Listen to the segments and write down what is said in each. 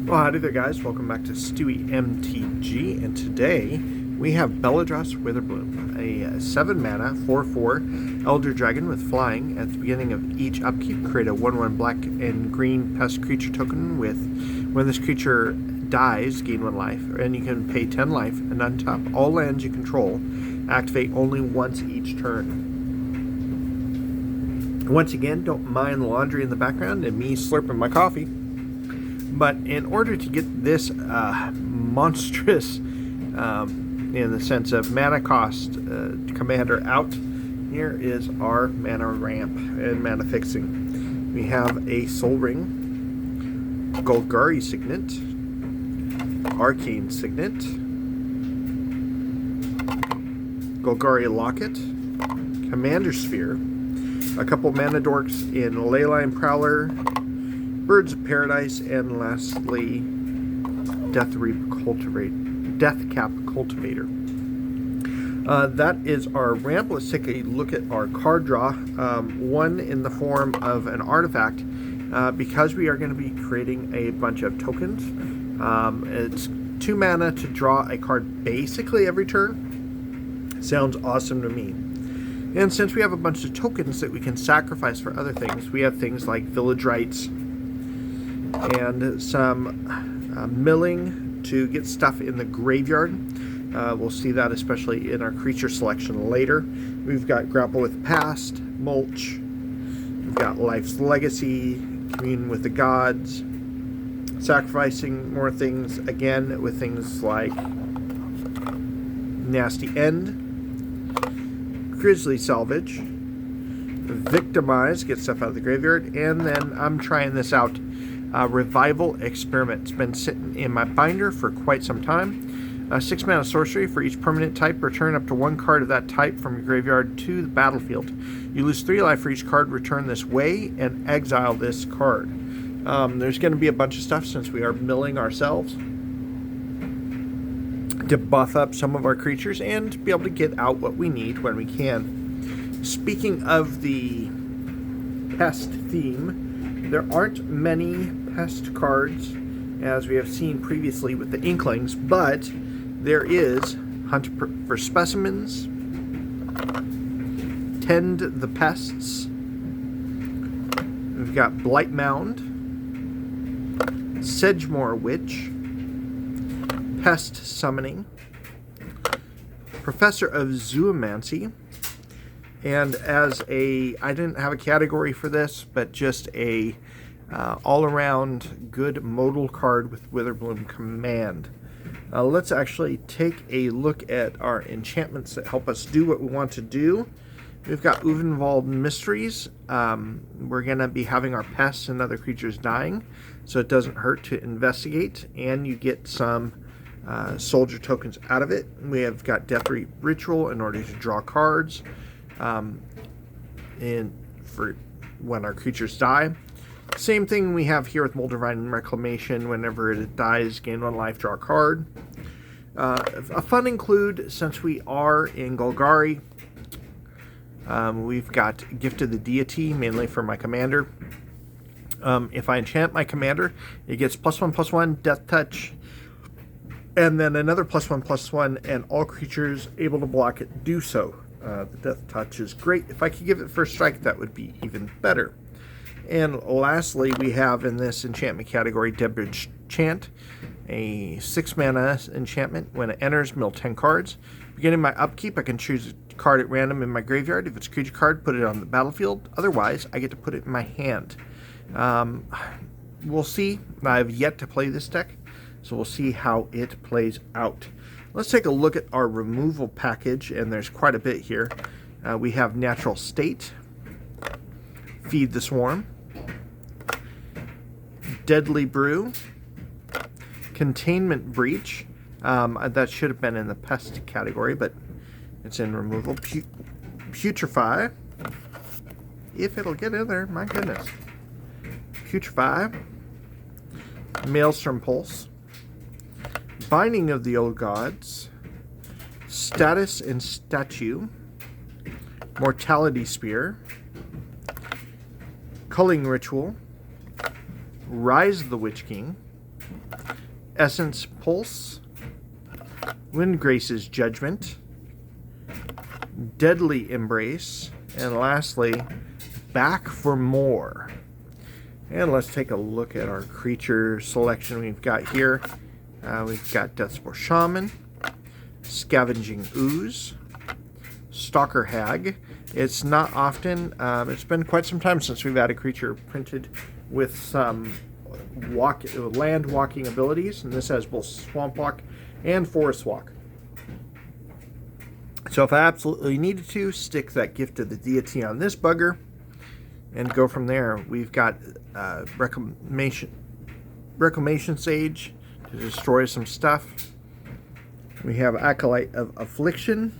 Well, howdy there, guys. Welcome back to Stewie MTG, and today we have Beledros Witherbloom, a 7-mana 4/4 Elder Dragon with flying. At the beginning of each upkeep, create a 1/1 black and green pest creature token with, when this creature dies, gain 1 life, and you can pay 10 life and untap all lands you control. Activate only once each turn. Once again, don't mind the laundry in the background and me slurping my coffee. But in order to get this monstrous, in the sense of mana cost, commander out, here is our mana ramp and mana fixing. We have a Soul Ring, Golgari Signet, Arcane Signet, Golgari Locket, Commander Sphere, a couple mana dorks in Leyline Prowler, Birds of Paradise, and lastly, Deathcap Cultivator. That is our ramp. Let's take a look at our card draw. One in the form of an artifact, because we are going to be creating a bunch of tokens. It's 2 mana to draw a card basically every turn. Sounds awesome to me. And since we have a bunch of tokens that we can sacrifice for other things, we have things like Village Rites, and some milling to get stuff in the graveyard. We'll see that especially in our creature selection later. We've got Grapple with Past, Mulch, we've got Life's Legacy, Commune with the Gods, sacrificing more things again with things like Nasty End, Grizzly Salvage, Victimize, get stuff out of the graveyard, and then I'm trying this out. Revival Experiment. It's been sitting in my binder for quite some time. 6 mana sorcery. For each permanent type, return up to 1 card of that type from your graveyard to the battlefield. You lose 3 life for each card, return this way, and exile this card. There's going to be a bunch of stuff since we are milling ourselves to buff up some of our creatures and to be able to get out what we need when we can. Speaking of the pest theme, there aren't many pest cards, as we have seen previously with the Inklings, but there is Hunt for Specimens, Tend the Pests, we've got Blight Mound, Sedgemoor Witch, Pest Summoning, Professor of Zoomancy, and as I didn't have a category for this, but just a all-around good modal card with Witherbloom Command. Let's actually take a look at our enchantments that help us do what we want to do. We've got Uvenwald Mysteries. We're going to be having our pests and other creatures dying, so it doesn't hurt to investigate, and you get some soldier tokens out of it. We have got Death Ritual in order to draw cards. And for when our creatures die. Same thing we have here with Moldavine Reclamation. Whenever it dies, gain 1 life, draw a card. A fun include, since we are in Golgari, we've got Gift of the Deity, mainly for my commander. If I enchant my commander, it gets +1/+1, Death Touch, and then another +1/+1, and all creatures able to block it do so. The Death Touch is great. If I could give it First Strike, that would be even better. And lastly, we have in this enchantment category Debridge Chant, a 6 mana enchantment. When it enters, mill 10 cards. Beginning my upkeep, I can choose a card at random in my graveyard. If it's a creature card, put it on the battlefield. Otherwise, I get to put it in my hand. We'll see. I've yet to play this deck, so we'll see how it plays out. Let's take a look at our removal package, and there's quite a bit here. We have Natural State, Feed the Swarm, Deadly Brew, Containment Breach. That should have been in the pest category, but it's in removal. Putrefy, if it'll get in there, my goodness. Putrefy, Maelstrom Pulse, Binding of the Old Gods, Status and Statue, Mortality Spear, Culling Ritual, Rise of the Witch King, Essence Pulse, Windgrace's Judgment, Deadly Embrace, and lastly, Back for More. And let's take a look at our creature selection we've got here. We've got Deathspore Shaman, Scavenging Ooze, Stalker Hag. It's not often, it's been quite some time since we've had a creature printed with some land walking abilities, and this has both Swamp Walk and Forest Walk. So if I absolutely needed to, stick that Gift of the Deity on this bugger and go from there. We've got Reclamation Sage to destroy some stuff. We have Acolyte of Affliction.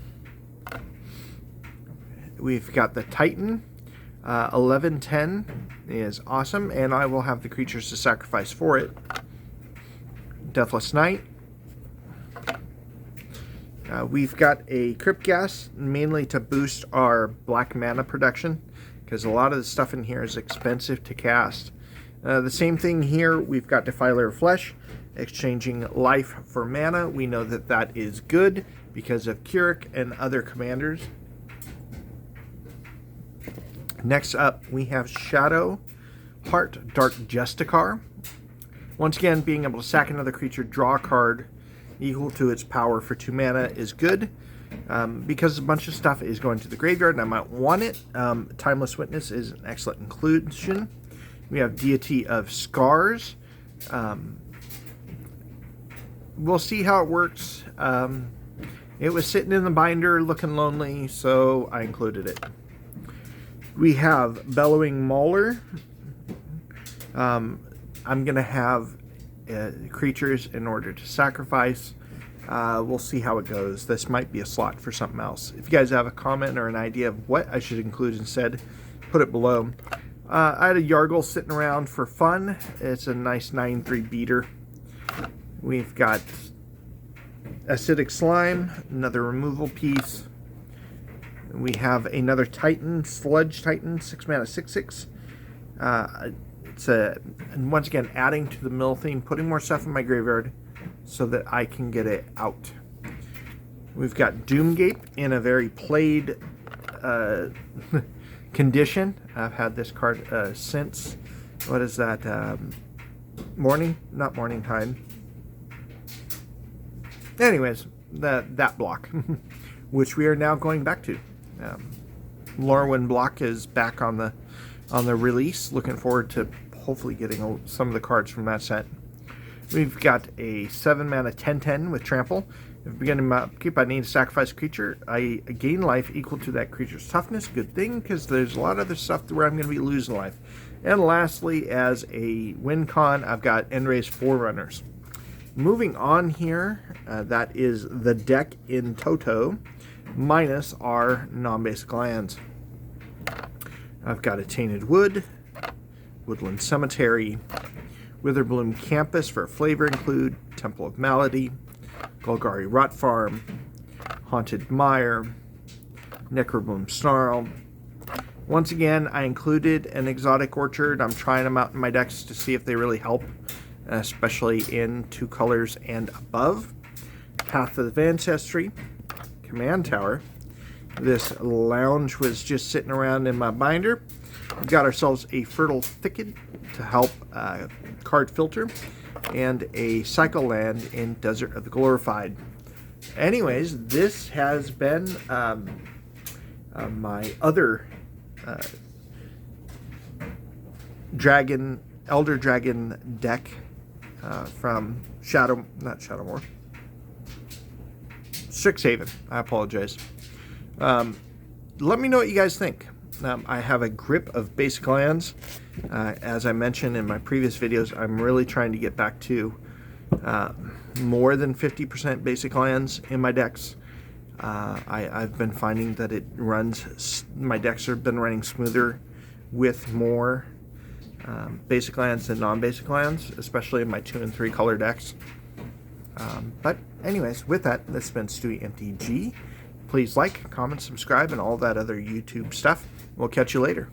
We've got the Titan. 1110 is awesome, and I will have the creatures to sacrifice for it. Deathless Knight. We've got a Crypt Gas, mainly to boost our black mana production, because a lot of the stuff in here is expensive to cast. The same thing here, we've got Defiler of Flesh, exchanging life for mana. We know that that is good because of Keurig and other commanders. Next up, we have Shadow Heart Dark Justicar. Once again, being able to sack another creature, draw a card equal to its power for 2 mana is good. Because a bunch of stuff is going to the graveyard and I might want it, Timeless Witness is an excellent inclusion. We have Deity of Scars. We'll see how it works. It was sitting in the binder looking lonely, so I included it. We have Bellowing Mauler. I'm going to have creatures in order to sacrifice. We'll see how it goes. This might be a slot for something else. If you guys have a comment or an idea of what I should include instead, put it below. I had a Yargle sitting around for fun. It's a nice 9/3 beater. We've got Acidic Slime, another removal piece. We have another Titan, Sludge Titan, 6 mana, 6/6. And once again, adding to the mill theme, putting more stuff in my graveyard so that I can get it out. We've got Doomgape in a very played condition. I've had this card since, what is that, not morning time. Anyways, that block, which we are now going back to. Lorwyn block is back on the release. Looking forward to hopefully getting some of the cards from that set. We've got a 7 mana 10/10 with Trample. If I begin to keep, I need to sacrifice a creature. I gain life equal to that creature's toughness. Good thing, because there's a lot of other stuff where I'm going to be losing life. And lastly, as a win con, I've got Enray's Forerunners. Moving on here, that is the deck in toto, minus our non-basic lands. I've got a Tainted Wood, Woodland Cemetery, Witherbloom Campus for flavor include, Temple of Malady, Golgari Rot Farm, Haunted Mire, Necrobloom Snarl. Once again, I included an Exotic Orchard. I'm trying them out in my decks to see if they really help, especially in 2 colors and above. Path of Ancestry, Command Tower. This lounge was just sitting around in my binder. We've got ourselves a Fertile Thicket to help card filter, and a Cycle Land in Desert of the Glorified. Anyways, this has been my other Elder Dragon deck from Strixhaven. I apologize. Let me know what you guys think. I have a grip of basic lands. As I mentioned in my previous videos, I'm really trying to get back to more than 50% basic lands in my decks. I've been finding that my decks have been running smoother with more basic lands than non-basic lands, especially in my 2 and 3 color decks. But anyways, with that, this has been Stewie MTG. Please like, comment, subscribe, and all that other YouTube stuff. We'll catch you later.